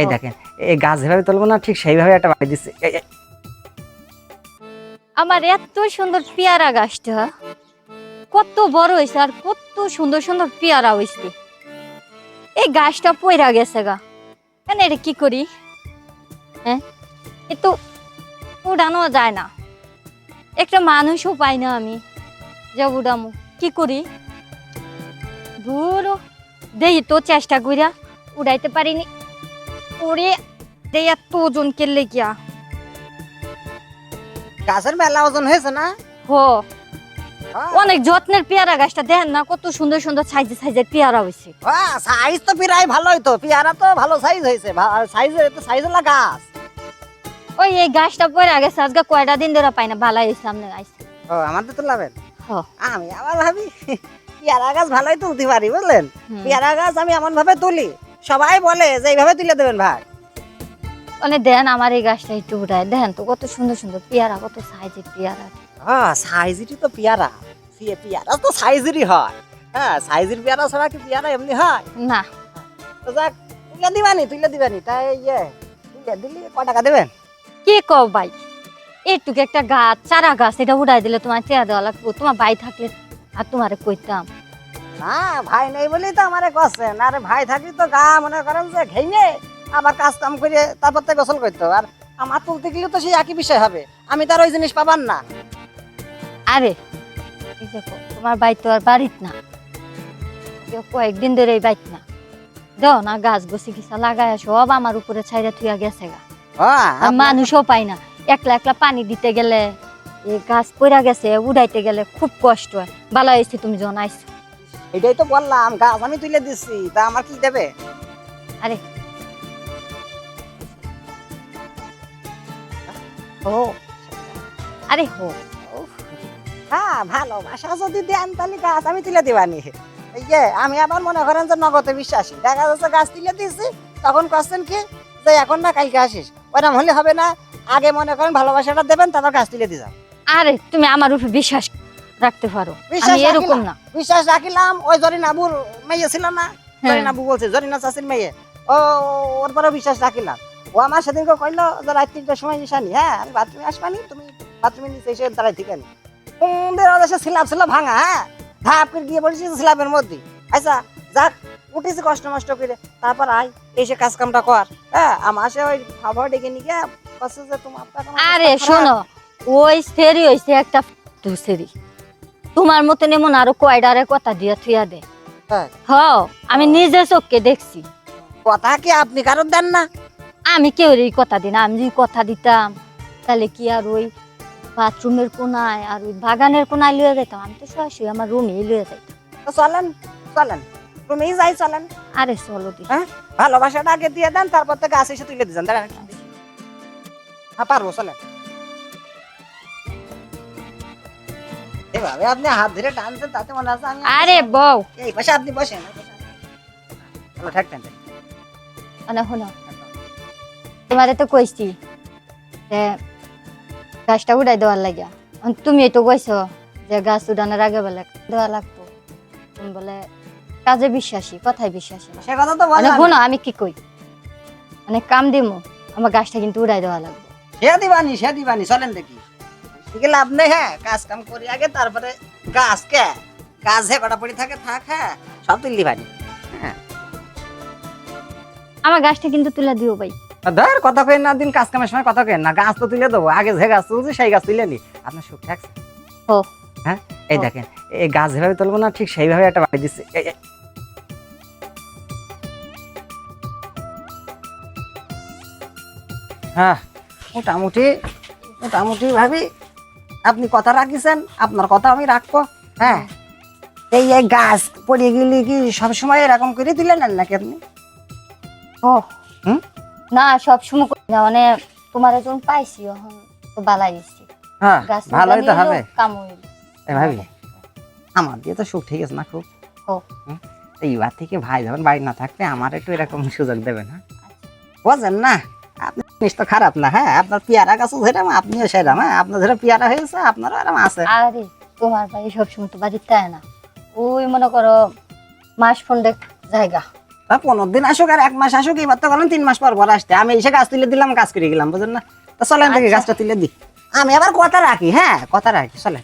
এই দেখেন এই গাছ যেভাবে তুলবো না ঠিক সেইভাবে একটা বাড়ি দিচ্ছে। আমার এত সুন্দর পেয়ারা গাছটা কত বড় হয়েছে আর কত সুন্দর সুন্দর পেয়ারা হয়েছে। এই গাছটা পইরা গেছে গা, কেন এটা কি করি? হ্যাঁ, এ তো উড়ানো যায় না, একটা মানুষও পাই না আমি যে উড়ামু। কি করি? দূর দেই তো চেষ্টা করিয়া উড়াইতে পারিনি। ওরে দেই এত ওজন কেলে গিয়া। গাছের মেলা ওজন হয়েছে না? হো, অনেক যত্নের পেয়ারা গাছটা দেখেন না কত সুন্দর সুন্দর সাইজে সাইজের পেয়ারা হয়েছে। সাইজ তো প্রায় ভালোই, তো পেয়ারা তো ভালো সাইজ হয়েছে, সাইজ হলো গাছ। ওই এই গাছটা পরে গেছে আজকে কয়টা দিন ধরে পাই না, ভালাই হয়েছে আপনি আইসে। ও আমাদের তো লাভেন। হ, আমি আবার ভাবি পেয়ারা গাছ ভালোই তুলতে পারি বুঝলেন। পেয়ারা গাছ আমি এমন ভাবে তুলি, সবাই বলে যে এইভাবে তুলে দেবেন ভাই। মানে দেন আমার এই গাছটা একটু উঠায় দেখেন তো কত সুন্দর সুন্দর পেয়ারা, কত সাইজের পেয়ারা। সাইজেরই তো পেয়ারা, পেয়ারা তো সাইজেরই হয়। হ্যাঁ, সাইজের পেয়ারা ছাড়া কি পেয়ারা এমনি হয় না? তো যাক, তুলে দিবানি তাই তুলে দিলে কয় টাকা দেবেন? কি কও ভাই, এইটুকু একটা গাছ, চারা গাছ, এটা উড়াই দিলে তোমার চেয়ার দেওয়া লাগবে। তোমার ভাই থাকলে আর তোমারে কইতাম। না, ভাই নেই বলেই তো আমারে কছেন। আরে ভাই থাকলে তো গা মনে করেন যে ঘেমে আবার কাজ কাম করে তারপর তো গোসল করতো। আর আমার তুলতে গেলে তো সেই একই বিষয় হবে, আমি তার ওই জিনিস পাবান না। আরে এই দেখো তোমার ভাই তো আর বাড়িত না, কয়েকদিন ধরে এই বাইত না, দাও না গাছ গছি গিছা লাগায় সব আমার উপরে ছাইরা থুয়া গেছে গা। আর মানুষও পাই না, একলা একলা পানি দিতে গেলে এই গাছ পড়া গেছে, উড়াইতে গেলে খুব কষ্ট হয়। ভালো হয়েছে তুমি যখন আইছো। এটাই তো বললাম, গাছ আমি তুলে দিচ্ছি, তা আমার কি দেবে? আরে ও, আরে হো, হ্যাঁ, ভালোবাসা যদি দেন তাহলে গাছ আমি তুলে দিবানি। এই যে আমি আবার মনে করেন যে নগদে বিশ্বাসী, দেখা যাচ্ছে গাছ তুলে দিয়েছি, তখন কোশ্চেন কি যে এখন না কালকে আসিস, ওরকম হলে হবে না। আগে মনে করেন ভালোবাসাটা দেবেন, তারপর গাছ তুলে দিয়ে যাও। আরে তুমি আমার উপর বিশ্বাস রাখতে পারো, আমি এরকম না। বিশ্বাস রাখিলাম। ওই জরিনাবুর মেয়ে ছিল না, জরিনাবু বলছে, জরিনা চাষির মেয়ে, ও ওর পরে বিশ্বাস রাখিলাম। ও আমার সেদিনকে কইলো যে রাত 3টার সময় নিশানি, হ্যাঁ আমি বাথরুমে আসবানি, তুমি বাথরুমে নিচে এসে দাঁড়াই থেকে নি স্ল্যাব ছিল ভাঙা, হ্যাঁ ধাপ করে গিয়ে বলেছি স্ল্যাবের মধ্যে। আচ্ছা যাক, উঠেছি কষ্ট মষ্ট করে, তারপর আয় এসে কাজ কামটা কর। হ্যাঁ, আমার সে ওই খাবার ডেকে নিয়ে গিয়ে বলছে যে তোমার। আরে শোনো, ওই সেরি হইছে একটা সেরি, তোমার মতন এমন আরো কয়ডারে কথা দিয়া থুয়া দে। হ, আমি নিজে চোখকে দেখছি। কথা কি আপনি কারণ দেন না? আমি কেউরই কথা দিই না, আমি যদি কথা দিতাম তাহলে কি আর ওই বাথরুমের কোনায় আর ওই বাগানের কোনায় লুয়ে যেতাম? আমি তো সরাসরি আমার রুমে লুয়ে যাইতাম। চলেন চলেন, রুমেই যাই, চলেন। আরে চলো দি, হ্যাঁ, ভালোবাসাটা আগে দিয়ে দেন, তারপর থেকে গাছ এসে তুলে দিয়েছেন। দাঁড়ান, হ্যাঁ পারবো, চলেন। এভাবে আপনি হাত ধরে টানছেন, তাতে মনে আছে আমি। আরে বউ, এই পাশে আপনি বসেন, চলো ঠেকতেন। মানে শোনো, তোমারে তো কইছি যে গাছটা উড়াই দেওয়ার লাগিয়া, তুমি তো কইছো যে গাছ উড়ানোর আগে বলে দেওয়া লাগতো। তুমি বলে কাজে বিশ্বাসী, কথায় বিশ্বাসী না। সে কথা তো মানে বললাম। শোনো, আমি কি কই, মানে কাম দিমু, আমার গাছটা কিন্তু উড়াই দেওয়া লাগবে। সে দিবানি, চলেন দেখি। ঠিক লাভ নেই, হ্যাঁ কাজ কাম করি আগে, তারপরে গাছ কে গাছ হে কটা পড়ে থাকে থাক, হ্যাঁ সব তুল দিবানি। হ্যাঁ, আমার গাছটা কিন্তু তুলে দিও ভাই। ধর কথা কেন না, দিন কাজ কামের সময় কথা কেন না, গাছ তো তুলে দেবো। আগে যে গাছ তুলছি সেই গাছ তুলে নি, আপনার সুখ থাকছে। ও হ্যাঁ, এই দেখেন এই গাছ যেভাবে তুলবো না ঠিক সেইভাবে একটা বাড়ি দিচ্ছে। হ্যাঁ, মোটামুটি মোটামুটি ভাবি আপনি কথা রাখিছেন, আপনার কথা আমি রাখবো। হ্যাঁ, এই গাছ পড়ে গেলে কি সবসময় এরকম করে দিলেন নাকি আপনি? ও হুম, না, সব সময় করি না, মানে তোমার যখন পাইছি এখন তো বালাই গেছি। হ্যাঁ ভালোই তো হবে। কাম হইল ভাবি আমার দিয়ে তো সুখ ঠিক আছে না খুব। ও এইবার থেকে ভাই যখন বাড়ি না থাকলে আমার একটু এরকম সুযোগ দেবেন। হ্যাঁ, বুঝলেন না, আপনি জিনিস তো খারাপ না। হ্যাঁ, আপনার পেয়ারা গাছও যেরকম আপনিও সেরকম। হ্যাঁ, আপনার যেটা পেয়ারা হয়েছে আপনারও এরকম আছে। আরে তোমার ভাই সবসময় তো বাড়িতে আয় না, ওই মনে করো মাস ফন্ডে জায়গা। তা 15 দিন আসুক আর 1 মাস আসুক, এবার তো গেলাম 3 মাস পর আসতে, আমি এসে গাছ তুলে দিলাম, কাজ করে গেলাম, বুঝলেন না? তো চলেন থেকে গাছটা তুলে দিই, আমি আবার কথা রাখি, হ্যাঁ কথা রাখি, চলেন।